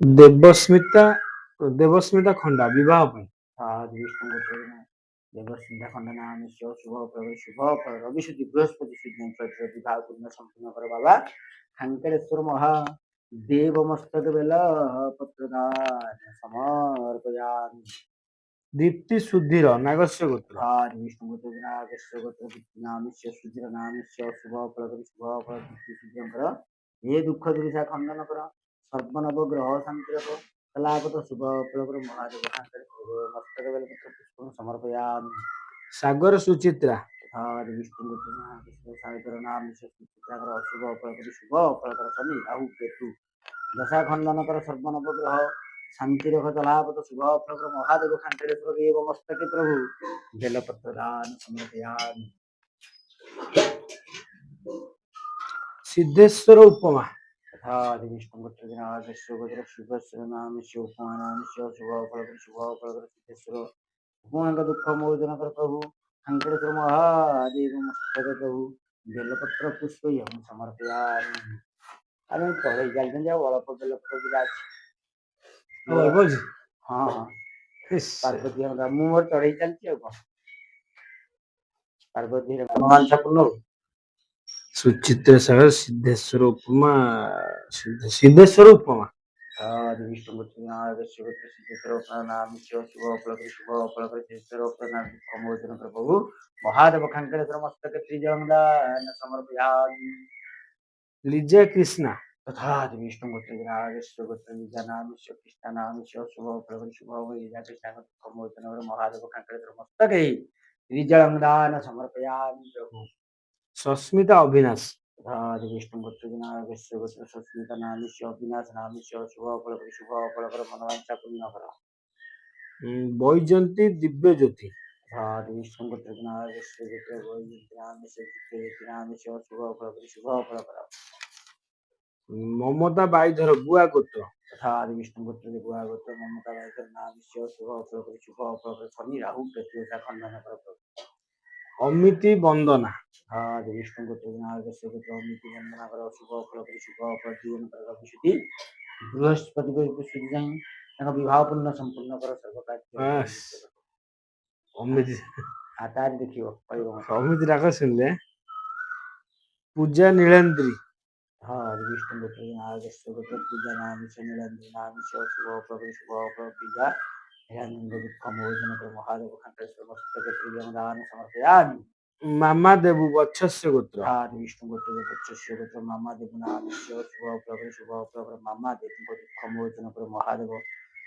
ଦେବସ୍ମିତା ଦେବସ୍ମିତା ଖଣ୍ଡା ବିବାହ ପାଇଁ। ବିଷ୍ଣୁଙ୍କୁ ଦେବସ୍ମିତା ଖଣ୍ଡନାମିଷ ଶୁଭ ଫଳ ଶୁଭ ଫଳ ରବିଶୁଦ୍ଧି ବୃହସ୍ପତି ସୁଦ୍ଧ ବିବାହ ପୂର୍ଣ୍ଣ ସମ୍ପୂର୍ଣ୍ଣ କର ବାବା ଖାଙ୍କରେଶ୍ୱର ମହା ଦେବ ମସ୍ତକ ବେଲ ପତ୍ରଦାନ ସମର୍ପୟାମି। ଦୀପ୍ତି ସୁଧୀର ନାଗସ୍ୟ ଗୋତ୍ର। ବିଷ୍ଣୁଙ୍କୁ ନାଗସ୍ୟ ଗୋତ୍ର ଦୀପ୍ତି ନାମିଷ ସୁଧୀର ନାମିଷ ଶୁଭ ଫଳ ଶୁଭ ଫଳ ଦୀପ୍ତି ସୁଧୀରଙ୍କର ଏ ଦୁଃଖ ଦୁରିଶା ଖଣ୍ଡନ କର ସର୍ବନବ ଗ୍ରହ ଶାନ୍ତିରକ କଲାପତ ଶୁଭ ଫଳ ମହାଦେବ ମସ୍ତକ ବେଲ ପତ୍ର ପୁଷ୍ପ ସମର୍ପୟାମି। ସାଗର ସୁଚିତ୍ରା ବିଷ୍ଣୁଙ୍କୁ ସାଗର ନାମିଷ ସୁଚିତ୍ରାଙ୍କର ଅଶୁଭ ଫଳ ଶୁଭ ଫଳ ଶନି ରାହୁ କେତୁ ଦଶା ଖଣ୍ଡନ କର ସର୍ବନବ ଗ୍ରହ ଶାନ୍ତିରକ କଲାପତ ଶୁଭ ଫଳ ମହାଦେବ ଖାନ୍ତେଶ୍ୱର ଦେବ ମସ୍ତକେ ପ୍ରଭୁ ବେଲପତ୍ର ଦାନ ସମର୍ପୟାମି। ସିଦ୍ଧେଶ୍ୱର ଉପମା ବିଷ୍ଣୁପୁତ୍ର ନାଗେଶ୍ୱର ଶିବଶ୍ୱର ନାମିଷ ଉପମା ନାମିଷ ଶୁଭ ଫଳ ସିଦ୍ଧେଶ୍ୱର ଉପମାଙ୍କ ଦୁଃଖ ମୋଚନ କର ପ୍ରଭୁ ଖାଙ୍କରେଶ୍ୱର ମହାଦେବ ମସ୍ତକ ପ୍ରଭୁ ବେଲପତ୍ର ପୁଷ୍ପ ସମର୍ପୟାମି। ଆମେ ଚଢେଇ ଚାଲିଛନ୍ତି ଆଉ ଅଳ୍ପ ବେଲପତ୍ର ଦିଟା ଅଛି। ହଁ ପାର୍ବତୀ ମୁଁ ମୋର ଚଢେଇ ଚାଲିଛି ଆଉ କଣ ପାର୍ବତୀ ପୂର୍ଣ୍ଣ ସୁଚିତ୍ରା ସାଗର ସିଦ୍ଧେଶ୍ୱର ଉପମା ସିଦ୍ଧେଶ୍ୱର ଉପମା ବିଷ୍ଣୁପୁତ୍ର ନାଗେଶ୍ୱର ସିଦ୍ଧେଶ୍ୱର ନାମିଷ ଶୁଭ ଫଳ ସିଦ୍ଧେଶ୍ୱର ଦୁଃଖ ମୋଚନ ପ୍ରଭୁ ମହାଦେବ ଖାଙ୍କରେଶ୍ୱର ମସ୍ତକେ ତ୍ରିଜଗନ୍ଦାନ ସମର୍ପୟାମି। ଲିଜା କୃଷ୍ଣା ବିଷ୍ଣୁପୁତ୍ର ନାଗେଶ୍ୱର ଲିଜା ନାମିଷ କୃଷ୍ଣ ନାମିଷ ଶୁଭ ଫଳ ଶୁଭ ଲିଜା କୃଷ୍ଣ ଦୁଃଖ ମୋଚନ ମହାଦେବ ଖାଙ୍କରେଶ୍ୱର ମସ୍ତକେ ତ୍ରିଜଗନ୍ଦାନ ସମର୍ପୟାମି ପ୍ରଭୁ। ସସ୍ମିତା ଅଭିନାଶ ବିଷ୍ଣୁପୁତ୍ର ନାଗେଶ୍ୱର ସସ୍ମିତା ନାମିଷ ଅବିନାଶ ନାମିଷ ଶୁଭ ଫଳ ମନୋବାଞ୍ଛା ପୂର୍ଣ୍ଣ କର। ବୈଜନ୍ତୀ ଦିବ୍ୟଜ୍ୟୋତି ବିଷ୍ଣୁପୁତ୍ର ନାଗେଶ୍ୱର ନାମିଷ ଶୁଭ ଫଳ କର। ମମତା ବାଇଧର ଗୁଆ ଗୋତ୍ର ବିଷ୍ଣୁପୁତ୍ର ଗୁଆ ଗୋତ୍ର ମମତା ବାଇଧର ନାମିଷ ଶୁଭ ଫଳ ଶନି ରାହୁ କେତୁ ଦଶା ଖଣ୍ଡନ କର ପ୍ରଭୁ। ଅମିତି ବନ୍ଦନା ବିଷ୍ଣୁପୁତ୍ର ନାଗେଶ୍ୱର ଅମିତି ବନ୍ଦନା କର ଶୁଭ ଫଳ ଜୀବନ କର ରବିଶୁଦ୍ଧି ବୃହସ୍ପତି ସୁଧି ଯାଇ ତାଙ୍କ ବିବାହ ପୂର୍ଣ୍ଣ ସମ୍ପୂର୍ଣ୍ଣ କର ସର୍ବ କାର୍ଯ୍ୟ ଅମିତି ତାରି ଦେଖିବ କହିବ ଅମିତି ଡାକ ଶୁଣିଲେ ପୂଜା ନୀଳେନ୍ଦ୍ରୀ ବିଷ୍ଣୁପୁତ୍ର ନାଗେଶ୍ୱର ପୂଜା ନାମିଷ ନୀଳେନ୍ଦ୍ରୀ ନାମିଷ ଶୁଭ ଫଳ ପୂଜା ନିରାନନ୍ଦ ଦୁଃଖ ମୋଚନ କର ମହାଦେବ ଖାଙ୍କରେଶ୍ୱର ମସ୍ତକେ ତ୍ରିଜଗନ୍ଦାନ ସମର୍ପୟାମି। ମାମା ଦେବୁ ବଛସ୍ୟ ଗୋତ୍ର ବିଷ୍ଣୁପୁତ୍ର ବଛସ୍ୟ ଗୋତ୍ର ମାମା ଦେବ ନାମିଷ ଶୁଭ ଫଳ ମାମା ଦେବୀଙ୍କ ଦୁଃଖ ମୋଚନ କର ମହାଦେବ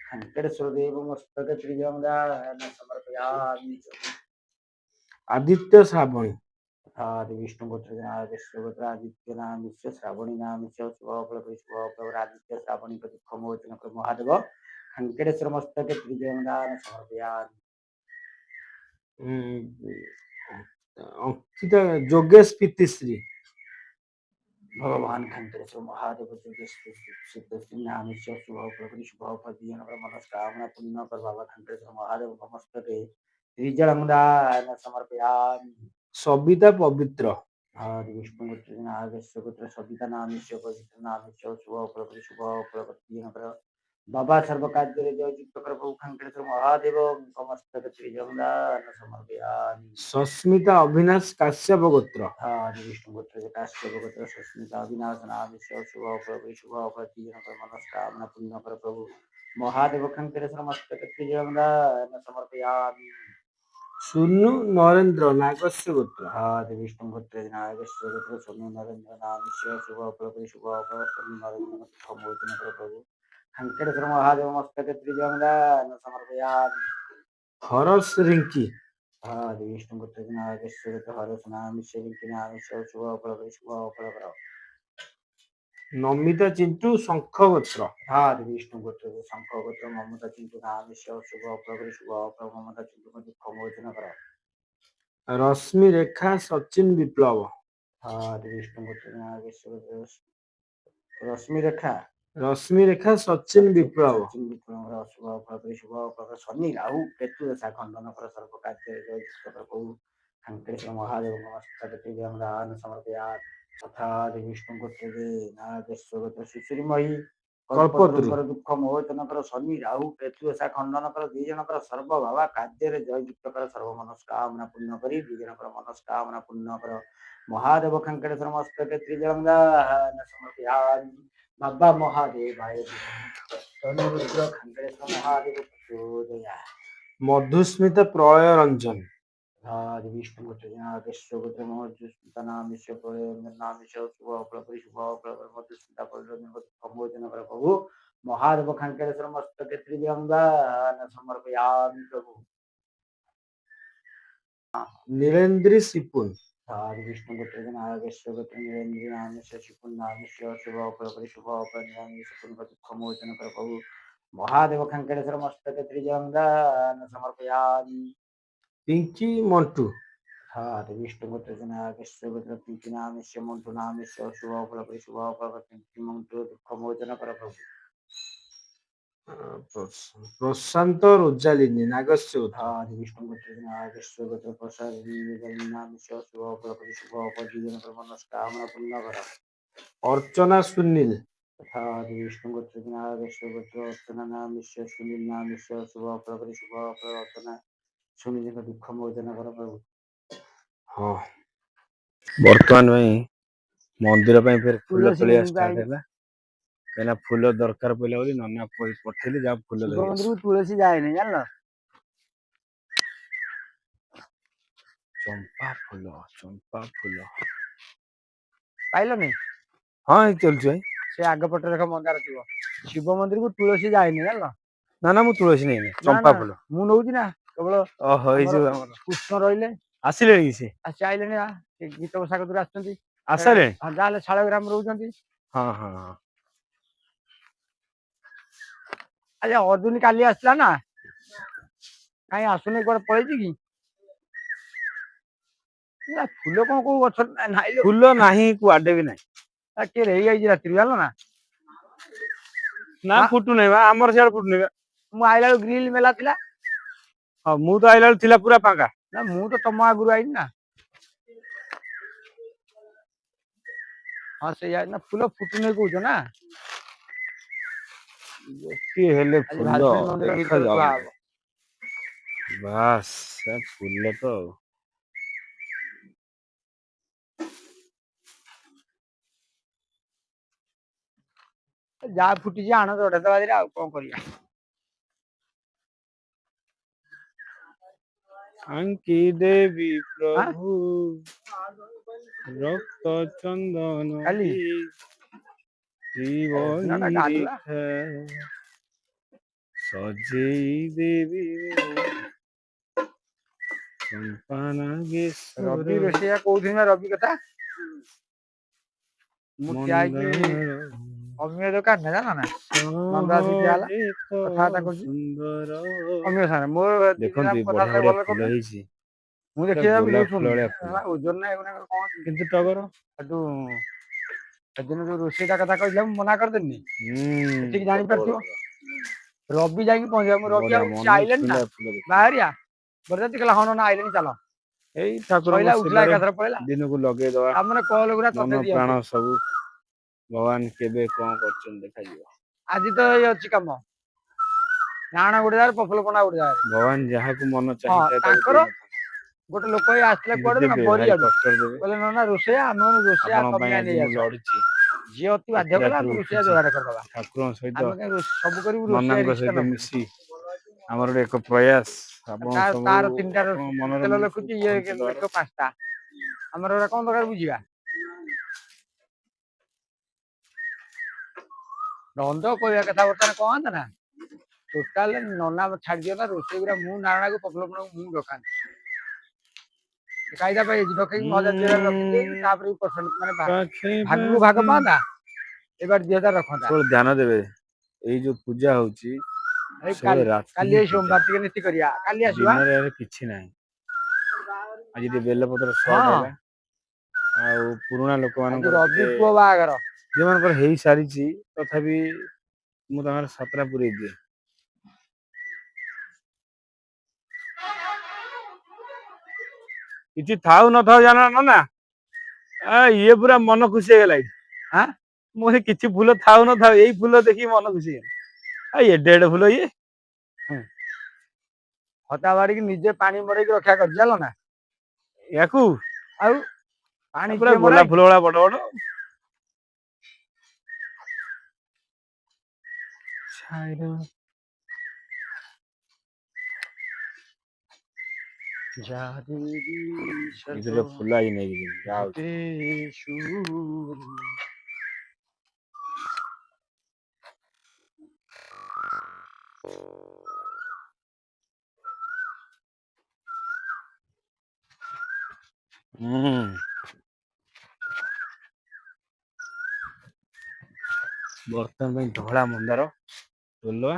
ଖାଙ୍କରେଶ୍ୱର ଦେବ ମସ୍ତକେ ତ୍ରିଜଗନ୍ଦାନ ସମର୍ପୟାମି। ଆଦିତ୍ୟ ଶ୍ରାବଣୀ ବିଷ୍ଣୁପୁତ୍ର ନାଗେଶ୍ୱର ଆଦିତ୍ୟ ନାମିଷ ଶ୍ରାବଣୀ ନାମିଷ ଶୁଭ ଫଳ ଆଦିତ୍ୟ ଶ୍ରାବଣୀଙ୍କ ଦୁଃଖ ମୋଚନ କର ମହାଦେବ ଖାଙ୍କରେଶ୍ୱର ମସ୍ତକେ ତ୍ରିଜଗନ୍ଦାନ ସମର୍ପୟାମି। ଅଙ୍କିତା ଯୋଗେଶ ପିତିଶ୍ରୀ ଭଗବାନ ଖାଙ୍କରେଶ୍ୱର ମହାଦେବ ଯୋଗେଶ୍ୱର ନାମିଷ ଶୁଭ ଫଳ ମନସ୍କାମନା ପୂର୍ଣ୍ଣ କର ବାବା ଖାଙ୍କରେଶ୍ୱର ମହାଦେବ ମସ୍ତକେ ତ୍ରିଜଗନ୍ଦାନ ସମର୍ପୟାମି। ସବିତା ପବିତ୍ର ବିଷ୍ଣୁପୁତ୍ର ନାଗେଶ୍ୱର ସବିତା ନାମିଷ ପବିତ୍ର ନାମିଷ ଶୁଭ ଫଳ ବାବା ସର୍ବ କାର୍ଯ୍ୟରେ ଜୟଯୁକ୍ତ କର ପ୍ରଭୁ ଖାଙ୍କରେଶ୍ୱର ମହାଦେବ ମସ୍ତକେ ତ୍ରିଜଗନ୍ଦାନ ସମର୍ପୟାମି। ସସ୍ମିତା ଅଭିନାଶ କାଶ୍ୟପ ଗୋତ୍ର ବିଷ୍ଣୁପୁତ୍ର କାଶ୍ୟପ ଗୋତ୍ର ସସ୍ମିତା ଅବିନାଶ ନାମିଷ ଶୁଭ ଫଳ ମନସ୍କାମନା ପୂର୍ଣ୍ଣ କର ପ୍ରଭୁ ମହାଦେବ ଖାଙ୍କରେଶ୍ୱର ମସ୍ତକେ ତ୍ରିଜଗନ୍ଦାନ ସମର୍ପୟାମି। ସୁନୁ ନରେନ୍ଦ୍ର ନାଗସ୍ୟ ଗୋତ୍ର ବିଷ୍ଣୁପୁତ୍ର ନାଗେଶ୍ୱର ସୋନୁ ନରେନ୍ଦ୍ର ନାମିଷ ଶୁଭ ଫଳ ସୋନୁ ନରେନ୍ଦ୍ର ଦୁଃଖ ମୋଚନ କର ପ୍ରଭୁ ଖାଙ୍କରେଶ୍ୱର ମହାଦେବ ମସ୍ତକେ ତ୍ରିଜଗନ୍ଦାନ ସମର୍ପୟାମି। ହରସ ରିଙ୍କି ବିଷ୍ଣୁପୁତ୍ର ନାଗେଶ୍ୱର ହରସ ନାମିଷ ରିଙ୍କି ନାମିଷ ଶୁଭ ଫଳ ନମିତା ଚିଣ୍ଟୁ ଶଙ୍ଖ ଗୋତ୍ର ବିଷ୍ଣୁପୁତ୍ର ଶଙ୍ଖ ଗୋତ୍ର ମମତା ଚିଣ୍ଟୁ ନାମିଷ ଶୁଭ ଫଳ ମମତା ଚିଣ୍ଟୁଙ୍କ ଦୁଃଖ ମୋଚନ କର। ରଶ୍ମି ରେଖା ସଚିନ ବିପ୍ଳବ ବିଷ୍ଣୁପୁତ୍ର ନାଗେଶ୍ୱର ରଶ୍ମି ରେଖା ସଚିନ ବିପ୍ଳବ ଶୁଭ ଫଳ ଶନି ରାହୁ କେତୁ ଦଶା ଖଣ୍ଡନ କର ସର୍ବ କାର୍ଯ୍ୟରେ ଜୟଯୁକ୍ତ କର ପ୍ରଭୁ ଖାଙ୍କରେଶ୍ୱର ମହାଦେବଙ୍କ ମସ୍ତକେ ତ୍ରିଜଗନ୍ଦାନ ସମର୍ପୟାମି। ବିଷ୍ଣୁପୁତ୍ର ନାଗେଶ୍ୱର ଶିଶିରମୟୀ କଳ୍ପତରୁ କଳ୍ପତରୁଙ୍କର ଦୁଃଖ ମୋଚନ କର ଶନି ରାହୁ କେତୁ ଏସା ଖଣ୍ଡନ କର ଦି ଜଣଙ୍କର ସର୍ବ ଭାବା କାର୍ଯ୍ୟରେ ଜୟଯୁକ୍ତ କର ସର୍ବ ମନସ୍କାମନା ପୂର୍ଣ୍ଣ କରି ଦି ଜଣଙ୍କର ମନସ୍କାମନା ପୂର୍ଣ୍ଣ କର ମହାଦେବ ଖାଙ୍କଡେଶ୍ୱର ମସ୍ତକେ ତ୍ରିଜଙ୍ଗାନ ସମର୍ପୟାମି ବାବା ମହାଦେବାୟ ତନୁରୁଦ୍ର ଖାଙ୍କଡେଶ୍ୱର ମହାଦେବ ପ୍ରଚୋଦୟା ମଧୁସ୍ମିତା ପ୍ରଳୟ ରଞ୍ଜନ आदि विष्णु गोत्र महोत्सव नामिष्य प्रलय नामिष्य शुभ फलपरि शुभ फलपरि मधुस्मिता प्रमोचन कर प्रभु महादेव खांकेश्वर मस्तके त्रिजंगान समर्पयामि प्रभु नीलेन्द्री सिपुन आदि विष्णु गोत्र नागेश्वर गोत्र निरेंद्र नामिष्य शिपुन नामिष्य शुभ फलपरि शुभ फलपरि शिपुन प्रमोचन कर प्रभु महादेव खांकेश्वर मस्तके त्रिजंगान समर्पयामि पिंकी मंटू आदि विष्णु गोत्र नागेश्वर गोत्र पिंकी नामिष्य मंटू नामिष्य शुभ फलपरि शुभ फलपरि पिंकी मंटू दुःखमोचन कर प्रभु प्रशांत रोजालिनी नागस्य गोत्र आदि विष्णु गोत्र नागेश्वर गोत्र प्रसाद नामिष्य शुभ फलपरि शुभ फलपरि जनकर मनस्कामना पूर्ण कर अर्चना सुनील आदि विष्णु गोत्र नागेश्वर गोत्र अर्चना नामिष्य सुनील नामिष्य शुभ फलपरि शुभ फल अर्चना सुनील दुःखमोचन कर प्रभु हाँ वर्तमान में मंदिर पे फिर फूल तुलसी तोलिया मंदिर स्टार्ट है कहना फूल दरकार पड़े बोली नना पठेली जा फूल शिव धरि मंदिर को तुलसी जाए नहीं जान चंपा फूल पाइल नहीं हाँ चल भाई से आग पटे देख मंदार थी शिव मंदिर को तुलसी जाए नहीं जान ना ना मु तुलसी नहीं ना चंपा ना फूल मु नौची ना केवल ओहो ये जो कृष्ण रहिले आसिले कि से आसी आइले गीत पोषाक दूर आसुଛନ୍ତି आसले ଯାହେଲେ ଶାଳଗ୍ରାମ ରହୁଛନ୍ତି हाँ हाँ हाँ ଆଚ୍ଛା ଅର୍ଜୁନ କାଲି ଆସିଲା ନା କାଇଁ ଆସୁନି କୁଆଡେ ପଳେଇଛି କି ନା ଫୁଲ କଣ କୋଉ ଗଛ ନାହିଁ फूल नहीं कुआडे भी नहीं କିଏ ରହିଯାଇଛି ରାତିରୁ ଜାଣିଲ ନା ना फुटू नहीं बा हमर सियाड़ फुटू नहीं बा ମୁଁ ଆଇଲା ବେଳକୁ ଗ୍ରିଲ ମେଲା ଥିଲା हाँ मु तो आइला थिला पूरा फांका ନା ମୁଁ ତ ତମ ଆଗରୁ ଆଇଲି ନା ହଁ ସେଇଆ ନା ଫୁଲ ଫୁଟୁନି କହୁଛ ନା की हेले ଆଜି फूल ଭାଲୁକୁଣି ମନ୍ଦିର देखा ଭିତରେ जाओ ଥୁଆ ହବ बस फूल तो ଯାହା ଫୁଟିଛି ଆଣ ଯୋଡ଼େ ଦବା ଦିଟା ଆଉ କଣ କରିବା अंकी देवी प्रभु रक्त चंदन କାଲି जीवन ଦିନଟା ଗାଲୁଆ सजई देवी चंपा नागेश्वर ରବି ରୋଷେଇଆ କହୁଥିଲି ନା ରବି କଥା ମୁଁ ଠିଆ ହେଇକି ଅମିୟ ଦୋକାନରେ ଜାଣ ନା ନନ୍ଦା ଆସି ଠିଆ ହେଲା କଥାବାର୍ତ୍ତା କରୁଛି ଅମିୟ ସାଙ୍ଗରେ ମୋର ଦି ଦିନ କଥାବାର୍ତ୍ତା ଭଲ କରୁନି ମୁଁ ଦେଖିବା ଭିଡ଼ିଓ ଶୁଣୁଛି ଓଜନ ନା ଏଗୁଡାକ କଣ କିନ୍ତୁ ଟଗର ସେଠୁ ସେଦିନ ଯୋଉ ରୋଷେଇଟା କଥା କହିଲା ମୁଁ ମନା କରିଦେଲି ଏଠିକି ଜାଣିପାରୁଥିବ ରବି ଯାଇକି ପହଞ୍ଚିବା ମୁଁ ରବି ଆଉ ସେ ଆଇଲେନି ନା ବାହାରିଆ ବରଯାତ୍ରୀ କହିଲା ହଁ ନା ଆଇଲେନି ଚାଲ ଏଇ ଠାକୁରଙ୍କ ସଇଲା ଉଠିଲା ସେବାରେ ଏକାଥରେ ପଳେଇଲା ଦିନକୁ ଲଗେଇଦବା ଆମର କଲ ଗୁରା ତତେ ମନ ଦିଅନ୍ତି ପ୍ରାଣ ସବୁ ଭଗବାନ କେବେ କଣ କରୁଛନ୍ତି ଦେଖାଯିବ ଆଜି ତ ଏଇ ଅଛି କାମ ନାଣ ଗୋଟେ ଜାଗାରେ ପଫଲ ପଣା ଗୋଟେ ଜାଗାରେ ଭଗବାନ ଯାହାକୁ ମନ ହଁ ଚାହିଁଥାଏ ତାକୁ ତାଙ୍କର ଗୋଟେ ଲୋକ ଏଇ ଆସିଥିଲେ କୁଆଡେ ନା ଦେବେ ଭାରି ବରିଆଡୁ କଷ୍ଟ ଦେବେ କହିଲେ ନା ରୋଷେଇଆ ଆମେ ରୋଷେଇଆ ଆପଣଙ୍କ ତମେ ପାଇଁ ଯାଇ ଆଜି ନେଇ ମୁଁ ଆସ ଲଢୁଛି ଯିଏ ଅତି ବାଧ୍ୟ ଏତେ କଲା ରାତିରୁ ଆମେ ରୋଷେଇଆ ଉଠୁଛି ଯୋଗାଡ଼ କରିଦବା ଠାକୁରଙ୍କ ସହିତ ଆମେ କାହିଁ ସବୁ କରିବୁ ରୋଷେଇଆ ନନାଙ୍କ ରିକ୍ସଟା ସହିତ ନବୁ ମିଶି ଆମର ଗୋଟେ ଏକ ପ୍ରୟାସ ଆପଣ ସବୁ ତାର ତିନିଟା ଆପଣଙ୍କ ମନର ତେଲ ମନକୁ ଲେଖୁଛି ଇଏ ପହଞ୍ଚେଇଦବାର ଲେଖିବ 5ଟା ଆମର ଏଗୁରା କଣ ଦରକାର ବୁଝିବା ନନ୍ଦ କହିବା କଥା ବର୍ତ୍ତମାନ କଣ ହନ୍ତା ନା ଟୋଟାଲ ନନା ଛାଡି ଦିଅନ୍ତା ରୋଷେଇ ଗୁରା ମୁଁ ନାରାୟଣକୁ ପଫଲ ପଣାକୁ ମୁଁ ଡକାନ୍ତି କାଇଦା ପାଇଯାଇଛି ଡକେଇକି 1000 2000 ରଖିଦେଇକି ତାପରେ ମାନେ ପାଖେ ଭାଗକୁ ଭାଗ ପାଖେ ପାଆନ୍ତା ଏবার 2000 ରଖନ୍ତା ସବୁବେଳେ ଧ୍ୟାନ ଦେବେ ଏଇ ଯୋଉ ପୂଜା ହଉଛି ଏଇ ସବୁବେଳେ ରାତି କାଲି ଏଇ ସୋମବାର ଟିକେ ନୀତି କରିବା କାଲି ଆସିବା ଦିନରେ ଏବେ କିଛି ନାହିଁ ଆଜି ଟିକେ ବେଲପତ୍ର ସର୍ଟ ହଁ ହେଲା ଆଉ ପୁରୁଣା ଆଜି ଲୋକମାନଙ୍କର ରବି ଟିକେ ପୁଅ ବାହାଘର ଯୋଉମାନଙ୍କର ହେଇସାରିଛି ତଥାପି ମୁଁ ତାଙ୍କର ସାତଟା ପୁରେଇ ଦିଏ କିଛି ଥାଉ ନଥାଉ ଜାଣ ନା ଇଏ ପୁରା ମନ ଖୁସି ହେଇଗଲା ଆଁ ମୁଁ ସେ କିଛି ଫୁଲ ଥାଉ ନଥାଉ ଏଇ ଫୁଲ ଦେଖିକି ମନ ଖୁସି ହେଇଗଲା। ଏଡେ ଏଡେ ଫୁଲ ଇଏ ହତା ବାଡିକି ନିଜେ ପାଣି ମଡେଇକି ରକ୍ଷା କରିଛି ଜାଣିଲ ନା। ୟାକୁ ଆଉ ପାଣି ପୁରା କିଏ ମରା ଗୋଲାପ ହେଇଛି? ଫୁଲ ଭଳିଆ ବଡ ବଡ। ଛାଇର ଏଥିରେ ଫୁଲ ଆଜି ନେଇକି ଯିବି ଯାଉଛି। ହୁଁ ବର୍ତ୍ତମାନ ପାଇଁ ଧଳା ମନ୍ଦାର ଫୁଲ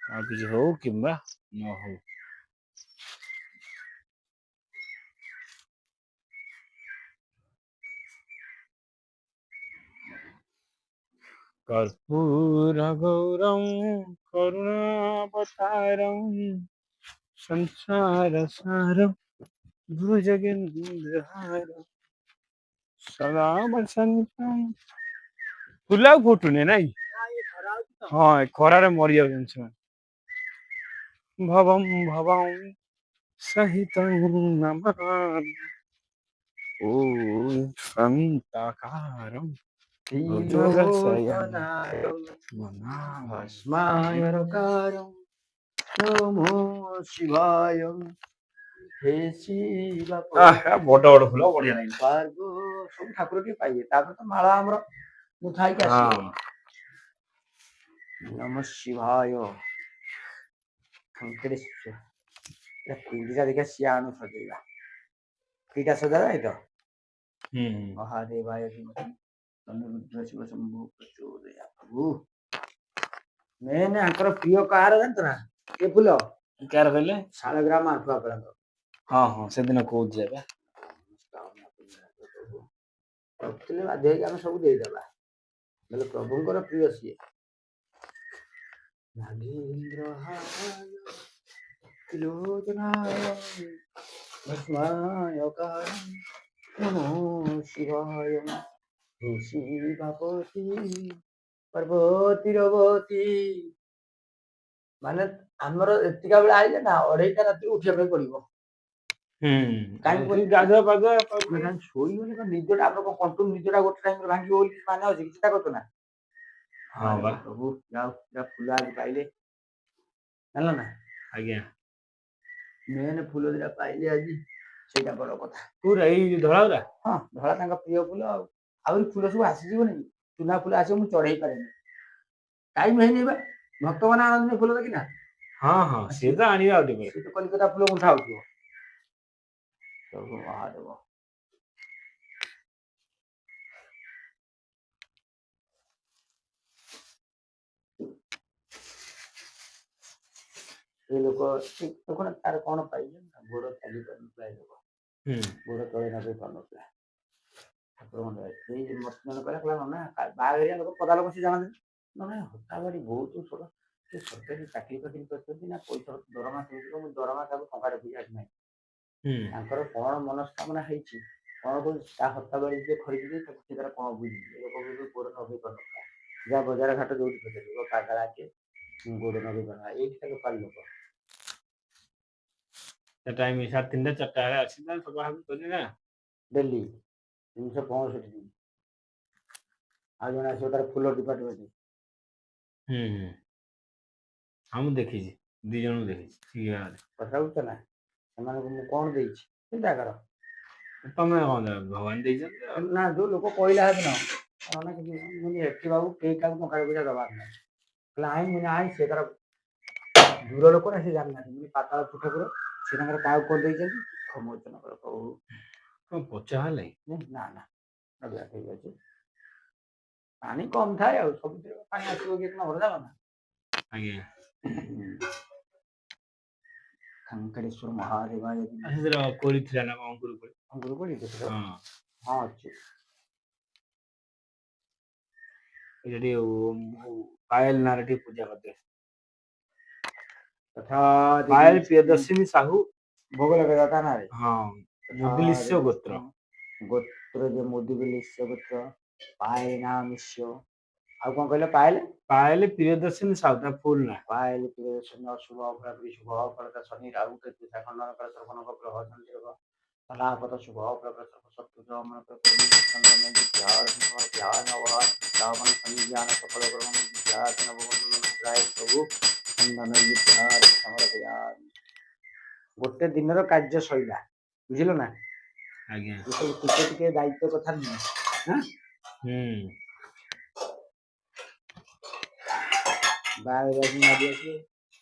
ଆଉ କିଛି ହଉ କିମ୍ବା ନ ହଉ। कर्पूर गौरम करुणावतारम संसार सारम भुजगेन्द्रहारम सदा वसंतम। ଫୁଲ ଆଉ ଫୁଟୁନି ନାଇଁ? ହଁ ଖରାରେ ମରି ଯାଉଛନ୍ତି ସେମାନେ। ଭବମ୍ ଭବମ୍ ସହିତଂ ନମାମି ଓମ୍ ଶାନ୍ତାକାରମ୍ ଭୁଜଗଶୟନ ଭସ୍ମାୟରକାରଂ ନମୋ ଶିବାୟ। ହେ ଶିବ ବଡ ବଡ ଫୁଲ ବଢିଆ ଲାଗିଲା। ପାର୍ବ ସବୁ ଠାକୁର ଟିକେ ପାଇବେ ତାପରେ ତ ମାଳ ଆମର ମୁଥାଇକି ଆସିବ। ନମ ଶିବାୟ। ଖଙ୍କେଶ୍ୱର ପିଣ୍ଡିଟା ଦେଖିଆ ସିଆଣୁ ସଜେଇବା। ଏଇଟା ସଜା ଯାଏ ତ? ହୁଁ ମହାଦେବାୟ ଧୀମହି ତନ୍ନୋ ଶିବ ଶମ୍ଭୁ ପ୍ରଚୋଦୟାତ୍। ମେନ୍ ଆଙ୍କର ପ୍ରିୟ କାହାର ଜାଣିଛ ନା ଏ ଫୁଲ? କାହାର କହିଲେ? ଶାଳଗ୍ରାମ ଆଣ୍ଠୁଆ ପଳାନ୍ତୁ। ହଁ ହଁ ସେଦିନ କହୁଥିଲେ ବା। ରଖିଥିଲେ ବାଧ୍ୟ ହେଇକି ଆମେ ସବୁ ଦେଇଦବା ହେଲେ ପ୍ରଭୁଙ୍କର ପ୍ରିୟ ସିଏ। ନାଗେନ୍ଦ୍ରହାରାୟ ତ୍ରିଲୋଚନାୟ ଭସ୍ମାୟକାରଂ ନମୋ ଶିବାୟ। ହେ ଶିବାପତି ପାର୍ବତୀରବତୀ। ମାନେ ଆମର ଏତିକା ବେଳେ ଆଇଲେ ନା 2:30 ରାତିରୁ ଉଠିବା ପାଇଁ ପଡିବ। କାହିଁକି ଗାଧୁଆ ପାଧୁଆ ଶୋଇବନି କଣ ନିଦଟା ଆମର କଣ କଣ୍ଟ୍ରୋଲ ନିଦଟା ଗୋଟେ ଟାଇମରେ ଭାଙ୍ଗିବ ବୋଲି ମାନେ ଅଛି ଚିନ୍ତା କରୁଛ ନା। ହଁ ବା ପ୍ରଭୁ ଯାଉ ଫୁଲ ଆଜି ପାଇଲେ ଜାଣିଲ ନା। ଆଜ୍ଞା ମେନ୍ ଫୁଲ ଦିଟା ପାଇଲି ଆଜି ସେଇଟା ବଡ କଥା। କୋଉରା ଏଇ ଧଳା ଗୁରା? ହଁ ଧଳା ତାଙ୍କ ପ୍ରିୟ ଫୁଲ ଆଉ ଆହୁରି ଫୁଲ ସବୁ ଆସିଯିବନି କି ଚୁନା ଫୁଲ ଆସିବ ମୁଁ ଚଢେଇ ପାରେନି। ଟାଇମ ହେଇନି ବା ଭକ୍ତମାନେ ଆଣନ୍ତିନି ଫୁଲ ଦେଖିନା। ହଁ ହଁ ସିଏ ତ ଆଣିବେ ଆଉ ଟିକେ ପରେ। ସିଏ ତ କଲିକତା ଫୁଲ ଗୁନ୍ଥା ହଉଥିବ। ପ୍ରଭୁ ମହାଦେବ। ସେ ଲୋକ ଦେଖୁନ ତାର କଣ ପାଇଲେ ଗୋଡ ଚାଲି ପାରୁନଥିଲା ଏ ଲୋକ। ଗୋଡ ତଳେ ନଦେଇ ପାରୁନଥିଲା। ଠାକୁରଙ୍କ ଦୟାରୁ ଏଇ ମତେ ଜଣେ କହିଲା ନନା ବାହାଘରିଆ ଲୋକ ପଦା ଲୋକ ସେ ଜାଣନ୍ତି। ନନା ହତା ବାଡି ବହୁତ ଥର ସେ ସରକାରୀ ଚାକିରି ଫାକିରି କରିଛନ୍ତି ନା ପଇସା ଦରମା କେମିତି ମୁଁ ଦରମା ତାକୁ ଟଙ୍କାଟେ ବି ଆସିନାହିଁ। ତାଙ୍କର କଣ ମନସ୍କାମନା ହେଇଛି କଣ କହୁଛି ତା ହତା ବାଡି ଯିଏ ଖରିକି ଦେଇ ତାକୁ ସେ ତାର କଣ ବୁଝିଛି ଏ ଲୋକ ବି ଗୋଡ ନଗେଇ ପାରୁନଥିଲା। ଯାହା ବଜାର ଘାଟ ଯୋଉଠି ପଚାରିବ ପାଗଳା କିଏ ଗୋଡ ନଗେଇ ପାରୁନଥିଲା ଏଇଠି ତାକୁ ପାରି ଲୋକ। ଟାଇମ 3:30 4ଟା ବେଳେ ଆସିଲା ସଫାସଫି କରିକି ନା। ଡେଲି 365 ଦିନ। ଆଉ ଜଣେ ଆସିବ ତାର ଫୁଲ ଡିପାର୍ଟମେଣ୍ଟ। ହଁ ମୁଁ ଦେଖିଛି 2 ଜଣଙ୍କୁ ଦେଖିଛି ଇଏ ଗାଁରେ। କଥା ବୁଝୁଛ ନା ସେମାନଙ୍କୁ ମୁଁ କଣ ଦେଇଛି ଚିନ୍ତା କର। ତମେ କଣ ଦେବ ଭଗବାନ ଦେଇଛନ୍ତି ଆଉ। ନା ଯୋଉ ଲୋକ କହିଲା ସେଦିନ ଏଠି ବାବୁ କେହି କାହାକୁ ଟଙ୍କାଟେ ପଇସା ଦବାର ନାହିଁ। ସେ ତାର ଦୂର ଲୋକ ନା ସେ ଜାଣିନାହାନ୍ତି ପାତାଳ ଫୁଟ ଉପରେ ସେ ତାଙ୍କର କାହାକୁ କରିଦେଇଛନ୍ତି ଖମୋଚନ କର ପ୍ରଭୁ। କଣ ପଚା ହେଲେ? ନା ନା ଠିକ ଅଛି। ପାଣି କମ ଥାଏ ଆଉ ସବୁଥିରେ ପାଣି ଆସିବ କି ଜାଣିଲ ନା। ଆଜ୍ଞା ଖଙ୍କରେଶ୍ୱର ମହାଦେବାୟ ସେଥିରେ କୋଳି ଥିଲା ନା କଣ ଅଙ୍ଗୁର କୋଳି? ଅଙ୍ଗୁର କୋଳି ହଁ ହଁ ଅଛି। ଏଇଟା ଟିକେ ପାଏଲ ନାଁରେ ଟିକେ ପୂଜା କରିଦେ। ତଥା ପାଏଲ ପ୍ରିୟଦର୍ଶିନୀ ସାହୁ ଭୋଗ ଲଗେଇବା ତା ନାଁରେ ହଁ ତଥା ମୁଦିଲିଶ୍ୟ ଗୋତ୍ର। ଗୋତ୍ର ଯେ ମୁଦି ବିଲିସ ଗୋତ୍ର ପାୟଲ ନାମିଷ୍ୟ। ଆଉ କଣ କହିଲ ପାୟଲ? ପାୟଲ ପ୍ରିୟଦର୍ଶିନୀ ସାଉତା ଫୁଲ ନା। ପାୟଲ ପ୍ରିୟଦର୍ଶିନୀ ଅଶୁଭ ଅପରାଧୀ ଶୁଭ ଫଳତା ଶନି ରାହୁ କେତୁ ଖଣ୍ଡନ କର ସର୍ବନକ ଗ୍ରହ ଚନ୍ଦ୍ର ସଲାପତ ଶୁଭ ଫଳତା ଶତ୍ରୁ ଦମନ ଧ୍ୟାନ ଶ୍ରାବଣ ସଂଜ୍ଞାନ ସଫଳ ଗ୍ରହଣ ଧ୍ୟାନ ପ୍ରାୟ ସବୁ ଗୋଟେ ଦିନର କାର୍ଯ୍ୟ ସଇଲା ବୁଝିଲ ନା। ଆଜ୍ଞା। ଏସବୁ ଟିକେ ଟିକେ ଦାୟିତ୍ୱ କଥା ନୁହେଁ। ବାହାଘର ମାଗି ଆସିବେ,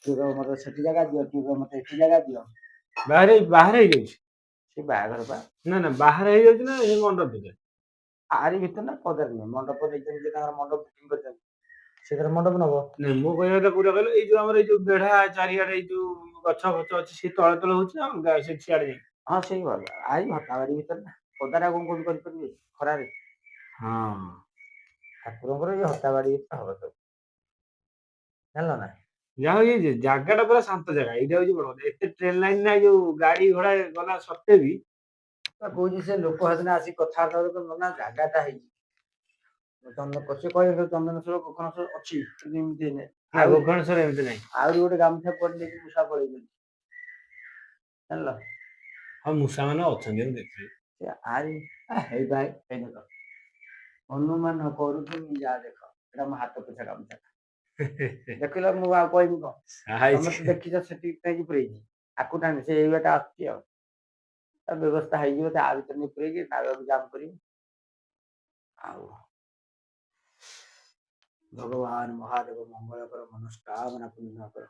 କିଏ କହିବ ମତେ ସେଠି ଜାଗା ଦିଅ, କିଏ କହିବ ମତେ ଏଠି ଜାଗା ଦିଅ। ବାହାରେ ହେଇଯାଉଛି ସେ ବାହାଘର ବା ନା ବାହାରେ ହେଇଯାଉଛି ନା ଏ ମଣ୍ଡପରେ? ଆରି ଭିତରେ ନା ପଦାରେ ନୁହେଁ। ମଣ୍ଡପ ନେଇଛନ୍ତି ଯେ ତାଙ୍କର ମଣ୍ଡପ ବୁକିଂ କରିଛନ୍ତି, ସେ ତାର ମଣ୍ଡପ ନବ। ନାଇଁ ମୁଁ କହିବା କଥା କୋଉଟା କହିଲ, ଏଇ ଯୋଉ ଆମର ଏଇ ଯୋଉ ବେଢା ଚାରିଆଡେ ଏଇ ଯୋଉ ଗଛ ଫଛ ଅଛି ସେ ତଳେ ତଳେ ହଉଛି ନା ସେ ସିଆଡେ ଯାଇ? ହଁ ସେଇ ଭଲ ଆଇ ଘଟାବାଡି ଭିତରେ ନା, ପଦାରେ ଆଉ କଣ କୋଉଠି କରିପାରିବେ ଖରାରେ? ହଁ ଠାକୁରଙ୍କର ଏଇ ହଟାବାଡି ଭିତରେ ହବ ସବୁ, ଜାଣିଲ ନା। ଯାହା ହଉ ଇଏ ଜାଗା ଟା ପୁରା ଶାନ୍ତ ଜାଗା, ଏଇଟା ହଉଛି ବଡ କଥା। ଏତେ ଟ୍ରେନ ଲାଇନ ନା ଯୋଉ ଗାଡି ଘୋଡା ଗଲା ସତ୍ତ୍ୱେ ବି କହୁଛି ସେ ଲୋକ ସେଦିନ ଆସିକି କଥାବାର୍ତ୍ତା ନନା ଜାଗାଟା ହେଇଛି କହିବେ ଚନ୍ଦନେଶ୍ୱର ଗୋକର୍ଣ୍ଣେଶ୍ୱର ଅଛି କିନ୍ତୁ ଏମିତି ନାହିଁ। ନା ଗୋକର୍ଣ୍ଣେଶ୍ୱର ଏମିତି ନାହିଁ। ଆହୁରି ଗୋଟେ ଗାମୁଛା ପଡି ନେଇକି ମୂଷା ପଳେଇଛନ୍ତି, ଜାଣିଲ। ହଁ ମୂଷା ମାନେ ଅଛନ୍ତି ମୁଁ ଦେଖିଛି। ଆରି ହନୁମାନ କରୁଛନ୍ତି ଯାହା ଦେଖ, ଏଟା ମୋ ହାତ ପୋଛା ଗାମୁଛା। ଦେଖିଲ ମୁଁ ଆଉ କହିବି କଣ? ତମେ ତ ଦେଖିଛ ସେଠି ନେଇକି ପୁରେଇଛି, ଆକୁ ଟାଣି ସେ ଏଇ ବାଟେ ଆସୁଛି ଆଉ ତା ବ୍ୟବସ୍ଥା ହେଇଯିବ, ତା ଭିତରେ ନେଇ ପୁରେଇକି ନାଳକୁ ଜାମ୍ କରିବି ଆଉ। ଭଗବାନ ମହାଦେବ ମଙ୍ଗଳ କର, ମନସ୍କାମନା ପୂର୍ଣ୍ଣ କର।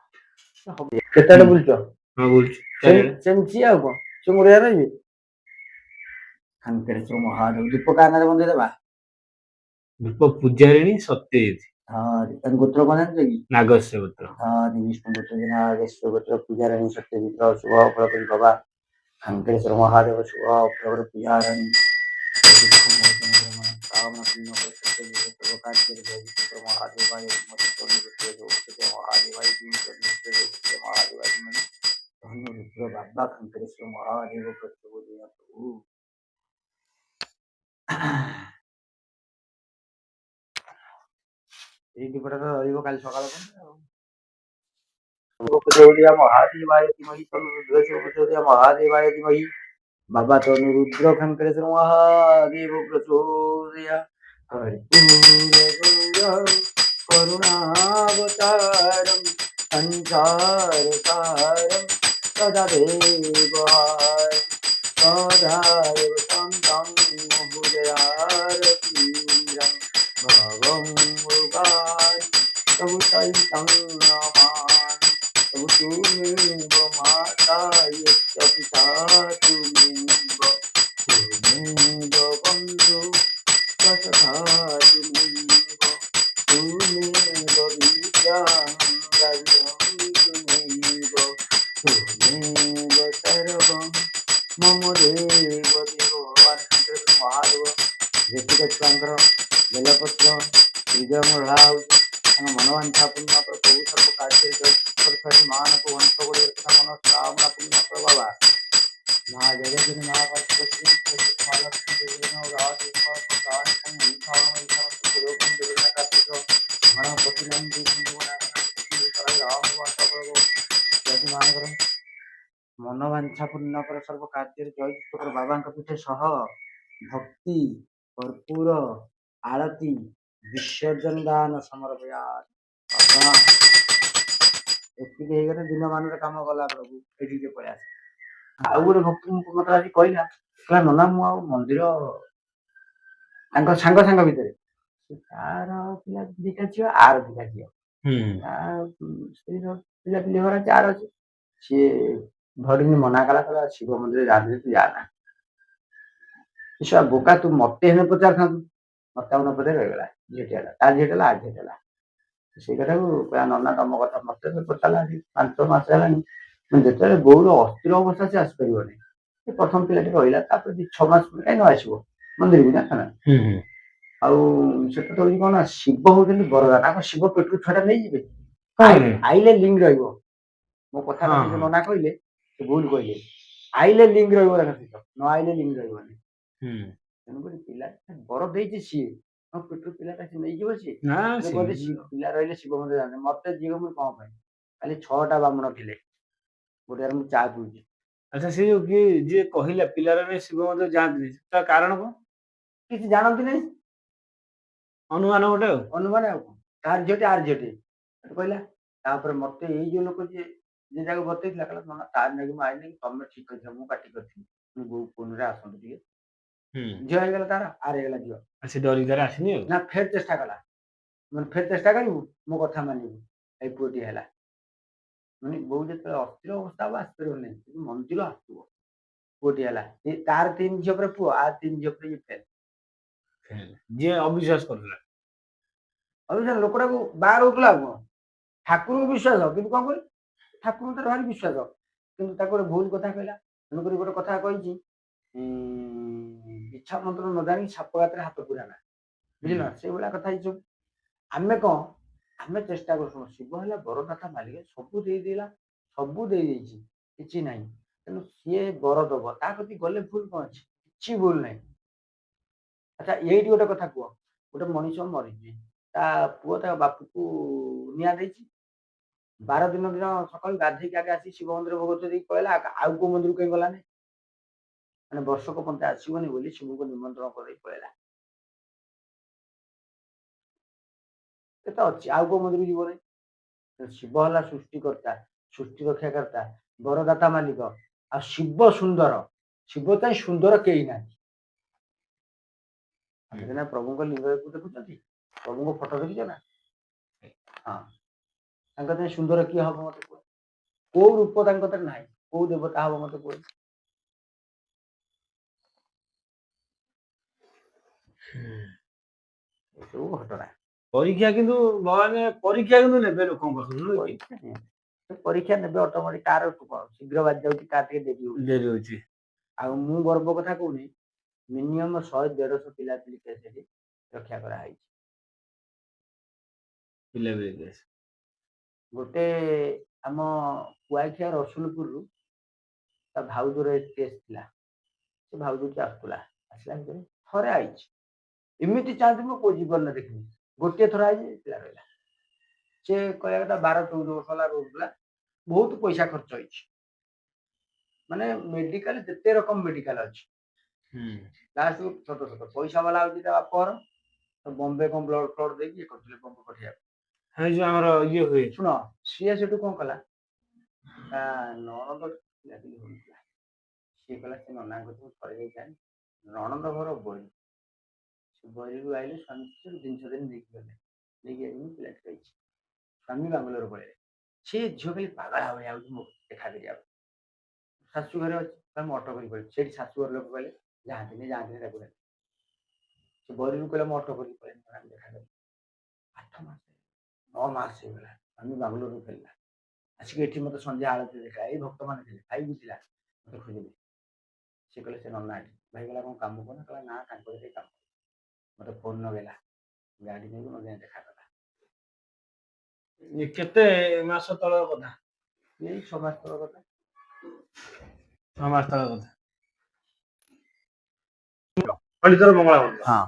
କେତେଆଡେ ବୁଲୁଛ? ହଁ ବୁଲୁଛି ସେମିତି ଆଉ କଣ ଚୁମୁରିଆ ରହିବି। ଖାନକେଶ୍ୱର ମହାଦେବ ଦୀପ କାହା ନାଁରେ ବନ୍ଦେଇଦବା? ଦୀପ ପୂଜାରିଣୀ ସତ୍ୟଜିତ୍। ହଁ ତାଙ୍କ ଗୋତ୍ର କଣ ଜାଣିଛ କି? ନାଗସ୍ୟ ଗୋତ୍ର। ହଁ ବିଷ୍ଣୁ ଗୋତ୍ର ନାଗସ୍ୟ ଗୋତ୍ର ପୂଜାରାଣୀ ସତ୍ୟଜିତ୍ ଶୁଭ ଫଳ କରି ବାବା ଖାନକେଶ୍ୱର ମହାଦେବ ଶୁଭ ଫଳ ପୂଜାରାଣୀ ବାବା ଖାନକେଶ୍ୱର ମହାଦେବ ଏଇ ଦୀପଟା ତ ରହିବ କାଲି ସକାଳ ପର୍ଯ୍ୟନ୍ତ ଆଉ। ମହାଦେବାୟ ଧୀମହି ମହାଦେବାୟ ଧୀମହି ବାବା ତନୁ ରୁଦ୍ର ଖାନକେଶ୍ୱର ମହାଦେବ ପ୍ରଚୋଦୟାତ୍। କରୁଣାବତାରମ୍ ସଂସାରସାରମ୍ ସଦାଦେବହାରମ୍ ସଦାଏବ শান্তং মহুদয়ারতিরং ভবং মৃগান তবু চৈতং নমামি তবু তুমেব মাতা ইয়স্য পিতা তুমেব তুমেব বন্ধু তথা তুমেব তুমেব বিদ্যাং দ্রবিড়ং তুমেব তুমেব সর্বং মম দেব দেব। ভগବାନ ଖାନକେଶ୍ୱର ମହାଦେବ ଯେତିକ ଛୁଆଙ୍କର ବେଲପତ୍ର ଶ୍ରୀଜମୂଳା ହଉଛି ତାଙ୍କ ମନବାଞ୍ଛା ପୂର୍ଣ୍ଣ କର, ପ୍ରଭୁ ସର୍ବ କାର୍ଯ୍ୟରେ ଜୟ ମାନଙ୍କୁ ବଂଶ ଗୋଡେ ମନ କାମନା ପୂର୍ଣ୍ଣ କର ବାବା। ମା ଜଗତଜନନୀ ମା ପାର୍ବତୀ ମହାଲକ୍ଷ୍ମୀ ଦେବୀ ମାନଙ୍କର ମନବାଞ୍ଛା ପୂର୍ଣ୍ଣ କର, ସର୍ବ କାର୍ଯ୍ୟରେ ଜୟଯୁକ୍ତ କର। ବାବାଙ୍କ ପିଠେ ସହ ଭକ୍ତି କର୍ପୂର ଆଳତି ବିସର୍ଜନ ଦାନ ସମର୍ପୟାମି। ଏତିକି ହେଇଗଲେ ଦିନମାନର କାମ ଗଲା ପ୍ରଭୁ, ଏଠିକି ପଳେଇ ଆସ। ଆଉ ଗୋଟେ ଭକ୍ତି ମତେ ଆଜି କହିଲା ନନା ମୁଁ ଆଉ ମନ୍ଦିର ତାଙ୍କ ସାଙ୍ଗ ଭିତରେ ତାର ପିଲା ଦିଟା ଝିଅ ଆର ଦିଟା ଝିଅ ସ୍ତ୍ରୀର ପିଲାପିଲି ଘର ଚାର ଅଛି। ସିଏ ଧରିନି ମନା କଲା ଶିବ ମନ୍ଦିରରେ ରାଧେ ତୁ ଯାନା। ବୋକା ତୁ ମତେ ହେଲେ ପଚାରିଥାନ୍ତୁ, ମତେ ଆଉ ନ ପଚାରି ରହିଗଲା। ଝିଅଟି ହେଲା ତା ଝିଅଟି ହେଲା ଆ ଝିଅଟି ହେଲା। ସେଇ କଥାକୁ କହିଲା ନନା ତମ କଥା ମତେ ପଚାରିଲା 5 ମାସ ହେଲାଣି। ଯେତେବେଳେ ବୋଉର ଅସ୍ଥିର ଅବସ୍ଥା ସେ ଆସିପାରିବନି, ପ୍ରଥମ ପିଲାଟି ରହିଲା, ତାପରେ 6 ମାସ କାହିଁ ନ ଆସିବ ମନ୍ଦିରକୁ ନା। ଆଉ ସେଟା ତ ହଉଛି କଣ ନା ଶିବ ହଉଛନ୍ତି ବରଦାନ। ଆମ ଶିବ ପେଟରୁ ଛୁଆଟା ନେଇଯିବେ, ଆଇଲେ ଲିଙ୍ଗ ରହିବ। ମୋ କଥାଟା ସେ ନନା କହିଲେ ସେ ଭୁଲ କହିଲେ, ଆଇଲେ ଲିଙ୍ଗ ରହିବ ତାଙ୍କ ସହିତ, ନ ଆଇଲେ ଲିଙ୍ଗ ରହିବନି। ତେଣୁକରି ପିଲା ବର ଦେଇଛି ସିଏ, ମୋ ପେଟରୁ ପିଲାଟା ସେ ନେଇଯିବ ସିଏ। ନା ସେ ବୋଧେ ପିଲା ରହିଲେ ଶିବ ମନ୍ଦିର ଯାଆନ୍ତି। ମତେ ଯିବ ମୁଁ କଣ ପାଇଁ? କାଲି 6ଟା ବ୍ରାହ୍ମଣ ଥିଲେ। ଗୋଟିଏରେ ମୁଁ ଚା ପିଉଛି। ଆଚ୍ଛା ସେ ଯୋଉ କିଏ ଯିଏ କହିଲା ପିଲାମାନେ ଶିବ ମନ୍ଦିର ଯାଆନ୍ତିନି ତା କାରଣ କଣ? କିଛି ଜାଣନ୍ତି ନାହିଁ। ଅନୁମାନ ଗୋଟେ ଆଉ। ଅନୁମାନ ଆଉ କଣ? ତାର ଝିଅଟି ଆର ଝିଅଟି ଏଠି କହିଲା। ତାପରେ ମତେ ଏଇ ଯୋଉ ଲୋକ ଯିଏ ଯାକୁ ବତେଇଥିଲା କହିଲା ନନା ତାର ନାଗି ମୁଁ ଆଇନି ତମେ ଠିକ କରିଥିଲ ମୁଁ ପାଟି କରିଥିଲି। ମୁଁ ବୋଉ ଫୋନରେ ଆସନ୍ତୁ ଟିକେ। ଝିଅ ହେଇଗଲା ତାର ଆର ହେଇଗଲା ଝିଅ। ସେ ଡରିକି ଆସିନି ଆଉ। ନା ଫେର ଚେଷ୍ଟା କଲା। ମାନେ ଫେର ଚେଷ୍ଟା କରିବୁ ମୋ କଥା ମାନିବୁ। ଏଇ ପୁଅଟିଏ ହେଲା। ମାନେ ବୋଉ ଯେତେବେଳେ ଅସ୍ଥିର ଅବସ୍ଥା ହବ ଆସିପାରିବ ନାହିଁ କିନ୍ତୁ ମନ୍ଦିର ଆସିବ। ପୁଅଟିଏ ହେଲା। ତାର 3 ଝିଅ ପରେ ପୁଅ ଆର 3 ଝିଅ ପରେ ଇଏ ଫେଲ। ଯିଏ ଅବିଶ୍ୱାସ କରୁଥିଲା। ଅବିଶ୍ୱାସ ଲୋକଟାକୁ ବାହାର ହଉଥିଲା ଆଉ କଣ? ଠାକୁରଙ୍କୁ ବିଶ୍ୱାସ କିନ୍ତୁ କଣ କହିଲୁ ଠାକୁରଙ୍କୁ ତାର ଭାରି ବିଶ୍ୱାସ କିନ୍ତୁ ତାକୁ ଗୋଟେ ଭୁଲ କଥା କହିଲା। ତେଣୁକରି ଗୋଟେ କଥା କହିଛି ଇଚ୍ଛା ମନ୍ତ୍ର ନ ଜାଣି ସାପ ଗାତରେ ହାତ ପୁରାନା। ବୁଝିଲ ନା? ସେଇଭଳିଆ କଥା ହେଇଛୁ। ଆମେ କଣ ଆମେ ଚେଷ୍ଟା କରୁ ଶୁଣ ଶିବ ହେଲା ବରଦାତା ମାଲିକ ସବୁ ଦେଇଦେଲା ସବୁ ଦେଇଦେଇଛି କିଛି ନାହିଁ। ତେଣୁ ସିଏ ବର ଦବ ତା କତି ଗଲେ ଭୁଲ କଣ ଅଛି? କିଛି ଭୁଲ ନାହିଁ। ଆଚ୍ଛା ଏଇଠି ଗୋଟେ କଥା କୁହ ଗୋଟେ ମଣିଷ ମରିଛି ତା ପୁଅ ତା ବାପକୁ ନିଆଁ ଦେଇଛି 12 ଦିନ ସକାଳୁ ଗାଧେଇକି ଆଗେ ଆସି ଶିବ ମନ୍ଦିର ଭୋଗ ଦେଇକି ପଳେଇଲା ଆଉ କୋଉ ମନ୍ଦିରକୁ କାହିଁ ଗଲାନି? ମାନେ ବର୍ଷକ ପର୍ଯ୍ୟନ୍ତ ଆସିବନି ବୋଲି ଶିବଙ୍କୁ ନିମନ୍ତ୍ରଣ କରି ପଳେଇଲା। କେତେ ଅଛି ଆଉ କୋଉ ମନ୍ଦିରକୁ ଯିବନି? ଶିବ ହେଲା ସୃଷ୍ଟିକର୍ତ୍ତା ସୃଷ୍ଟି ରକ୍ଷାକର୍ତ୍ତା ବରଦାତା ମାଲିକ ଆଉ ଶିବ ସୁନ୍ଦର ଶିବ ପାଇଁ ସୁନ୍ଦର କେହି ନାହିଁ। ସିନା ପ୍ରଭୁଙ୍କ ଲିଙ୍ଗକୁ ଦେଖୁଛନ୍ତି ପ୍ରଭୁଙ୍କ ଫଟୋ ଦେଖିଛ ନା? ହଁ ତାଙ୍କ ପାଇଁ ସୁନ୍ଦର କିଏ ହବ ମତେ କୁହ? କୋଉ ରୂପ ତାଙ୍କ କତିରେ ନାହିଁ କୋଉ ଦେବତା ହବ ମତେ କୁହ? ଏସବୁ ଘଟଣା। ପରୀକ୍ଷା କିନ୍ତୁ ଭଗବାନ ପରୀକ୍ଷା କିନ୍ତୁ ନେବେ ଲୋକଙ୍କ ପାଖରୁ। ପରୀକ୍ଷା ନେବେ ଅଟୋମେଟିକ କାର ଶୀଘ୍ର ବାଜି ଯାଉଛି କାର ଟିକେ ଡେରି ହଉଛି। ଆଉ ମୁଁ ଗର୍ବ କଥା କହୁନି ମିନିମମ 100-150 ପିଲାପିଲି ସେଠି ରକ୍ଷା କରାହେଇଛି। ଗୋଟେ ଆମ କୁଆଖିଆ ରସୁଲପୁରରୁ ତା ଭାଉଜର କେସ୍ ଥିଲା। ସେ ଭାଉଜଟି ଆସୁଥିଲା ଆସିଲା ଭିତରେ ଥରେ ଆଇଛି ଏମିତି ଚାହାନ୍ତି ମୁଁ କୋଉ ଜୀବନରେ ଦେଖିନି। ଗୋଟିଏ ଥର ଆଇଛି ପିଲା ରହିଲା। ସେ କହିବା କଥା 12-14 ବର୍ଷ ହେଲା ରହୁଥିଲା ବହୁତ ପଇସା ଖର୍ଚ୍ଚ ହେଇଛି। ମାନେ ମେଡିକାଲ ଯେତେ ରକମ ମେଡିକାଲ ଅଛି ଲାଷ୍ଟକୁ ସତ ପଇସା ବାଲା ହଉଛି ତା ବାପ ଘର ବମ୍ବେ କଣ ବ୍ଲଡ ଫ୍ଲଡ ଦେଇକି ଇଏ କରୁଥିଲେ ବମ୍ବେ ପଠେଇବା ଯୋଉ ଆମର ଇଏ ହୁଏ। ଶୁଣ ସିଏ ସେଠୁ କଣ କଲା ତା ନଣନ୍ଦ ପିଲାପିଲି ହଉଥିଲା ସିଏ କହିଲା ସେ ନନାଙ୍କ କତିକୁ ଥରେ ଯାଇଥାନ୍ତି ନଣନ୍ଦ ଘର ବରି ସେ ବରିରୁ ଆଇଲେ ସ୍ୱାମୀ ଜିନିଷ ଦିନ ନେଇକି ଗଲେ ନେଇକି ଆଇକି ପିଲାଟି ରହିଛି। ସ୍ୱାମୀ ବାଙ୍ଗାଲୋର ପଳେଇଲେ। ସେ ଝିଅ ଖାଲି ପାଗଳା ଭଳିଆ ହଉଛି ମୋ ଦେଖା କରିବାକୁ। ଶାଶୁ ଘରେ ଅଛି ମୁଁ ଅଟୋ କରି ପଳେଇଲି ସେଠି ଶାଶୁ ଘର ଲୋକ କହିଲେ ଯାଆନ୍ତିନି ତାକୁ ସେ ବରିରୁ କହିଲେ ମୁଁ ଅଟୋ କରିକି ପଳେଇଲି ଦେଖାକରି 8 ମାସ 9 ମାସ ହେଇଗଲା ସ୍ୱାମୀ ବାଙ୍ଗାଲୋରରୁ ଫେରିଲା ଆସିକି ଏଠି ମତେ ସନ୍ଧ୍ୟା ଆଳତି ଦେଖା ଏଇ ଭକ୍ତମାନେ ଥିଲେ ଭାଇ ବୁଝିଲା ମତେ ଖୋଜିଲେ ସେ କହିଲେ ସେ ନନା ଏଠି ଭାଇ ଗଲା କଣ କାମ କଲା କହିଲା ନା ତାଙ୍କ ଘରେ କାମ ମତେ ଫୋନ ଲଗେଇଲା ଗାଡି ନେଇକି ମତେ ଦେଖା କଲା। କେତେ ମାସ ତଳର କଥା? ଏଇ 6 ମାସ ତଳ କଥା। 6 ମାସ ତଳର କଥା। ହଁ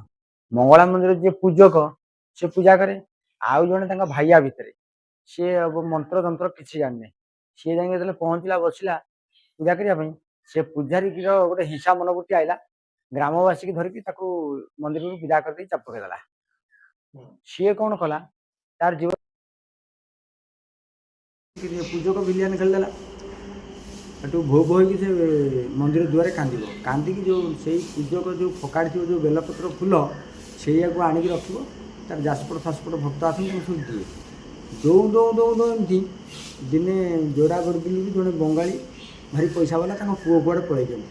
ମଙ୍ଗଳା ମନ୍ଦିର ଯିଏ ପୂଜକ ସେ ପୂଜା କରେ ଆଉ ଜଣେ ତାଙ୍କ ଭାଇଆ ଭିତରେ ସିଏ ମନ୍ତ୍ର ତନ୍ତ୍ର କିଛି ଜାଣିନି ସିଏ ଯାଇକି ଯେତେବେଳେ ପହଞ୍ଚିଲା ବସିଲା ପୂଜା କରିବା ପାଇଁ ସେ ପୂଜାରୀର ଗୋଟେ ହିଂସା ମନୋବୃତ୍ତି ଆଇଲା ଗ୍ରାମବାସୀକି ଧରିକି ତାକୁ ମନ୍ଦିରରୁ ବିଦା କରିଦେଇ ଚାପ ପକେଇଦେଲା। ସିଏ କଣ କଲା ତାର ଜୀବନ ପୂଜକ ଭିଲିଆନ ଖେଳିଦେଲା ସେଠୁ ଭୋ ଭୋ ହେଇକି ସେ ମନ୍ଦିର ଦୁଆରେ କାନ୍ଦିବ କାନ୍ଦିକି ଯେଉଁ ସେଇ ପୂଜକ ଯେଉଁ ଫକାଡ଼ିଥିବ ଯେଉଁ ବେଲପତ୍ର ଫୁଲ ସେଇଆକୁ ଆଣିକି ରଖିବ ତାର ଯାସପଟ ଫାସପଟ ଭକ୍ତ ଆସନ୍ତି ମୁଁ ସବୁ ଦିଏ ଦଉ ଏମିତି ଦିନେ ଯୋଡ଼ା କରିଦେଲି ବି ଜଣେ ବଙ୍ଗାଳୀ ଭାରି ପଇସା ବାଲା ତାଙ୍କ ପୁଅ କୁଆଡ଼େ ପଳେଇଛନ୍ତି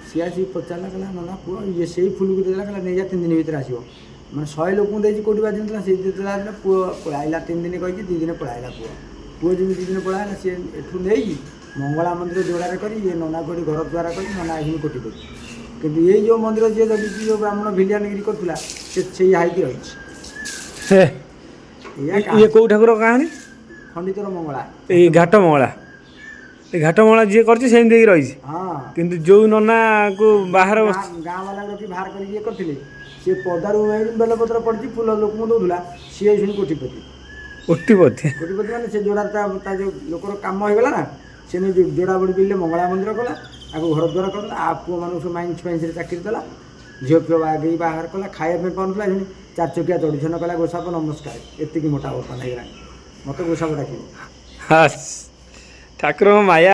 ସିଏ ଆସିକି ପଚାରିଲା କହିଲା ନନା ପୁଅ ଇଏ ସେଇ ଫୁଲକୁ ଦେଇଦେଲା କହିଲା ନେଇଯା 3 ଦିନ ଭିତରେ ଆସିବ ମାନେ 100 ଲୋକଙ୍କୁ ଦେଇଛି କୋଉଠି ବାଜିନଥିଲା ସେଇ ଦେଇଦେଲା ପୁଅ ପଳାଇଲା 3 ଦିନ କହିଛି 2 ଦିନ ପଳାଇଲା ପୁଅ ଯେମିତି 2 ଦିନ ପଳାଇଲା ସିଏ ଏଠୁ ନେଇକି ମଙ୍ଗଳା ମନ୍ଦିର ଯୋଡ଼ାରେ କରି ଇଏ ନନା କୋଠି ଘର ଦ୍ୱାରା କରି ନନା ଏଇଠି କୋଟି କୋଟି କିନ୍ତୁ ଏଇ ଯେଉଁ ମନ୍ଦିର ଯିଏ ଜଗିଛି ଯେଉଁ ବ୍ରାହ୍ମଣ ଭିଲିଆନଗିରି କରୁଥିଲା ସେ ସେଇ ହାଇକି ରହିଛି। ଇଏ କୋଉ ଠାକୁର କାହାଣୀ? ଖଣ୍ଡିତର ମଙ୍ଗଳା ଏଇ ଘାଟ ମଙ୍ଗଳା ଏ ଘାଟ ମଙ୍ଗଳା ଯିଏ କରିଛି ସେମିତି ହେଇକି ରହିଛି। ହଁ କିନ୍ତୁ ଯୋଉ ନନାକୁ ବାହାର ଗାଁ ବାଲା ରଖି ବାହାର କରିକି ଇଏ କରିଥିଲେ ସେ ପଦାରୁ ବେଲପତ୍ର ପଡ଼ିଛି ଫୁଲ ଲୋକଙ୍କୁ ଦେଉଥିଲା, ସିଏ ଶୁଣି କୋଟିପତି। କୋଟିପତି। କୋଟିପତି ମାନେ ସେ ଯୋଡ଼ାର ତା ଯେଉଁ ଲୋକର କାମ ହେଇଗଲା ନା, ସେ ଯୋଡ଼ା ବଡ଼ି ବିଲରେ ମଙ୍ଗଳା ମନ୍ଦିର କଲା, ଆକୁ ଘର ଦ୍ୱାର କଲା, ପୁଅମାନଙ୍କୁ ସବୁ ମାଇନ୍ସ ଫାଇନ୍ସରେ ଚାକିରି ଦେଲା, ଝିଅ ଫିଅ ବାଗେଇ ବାହାର କଲା, ଖାଇବା ପାଇଁ ପାଉନଥିଲା, ଶୁଣି 4 ଚକିଆ ଚଢ଼ିଛନ କଲା, ଗୋସାପ ନମସ୍କାର, ଏତିକି ମୋଟା ବର୍ତ୍ତମାନ ହେଇଗଲାଣି, ମୋତେ ଗୋସାପ ଡାକିବ। ହଁ ଠାକୁରଙ୍କ ମାୟା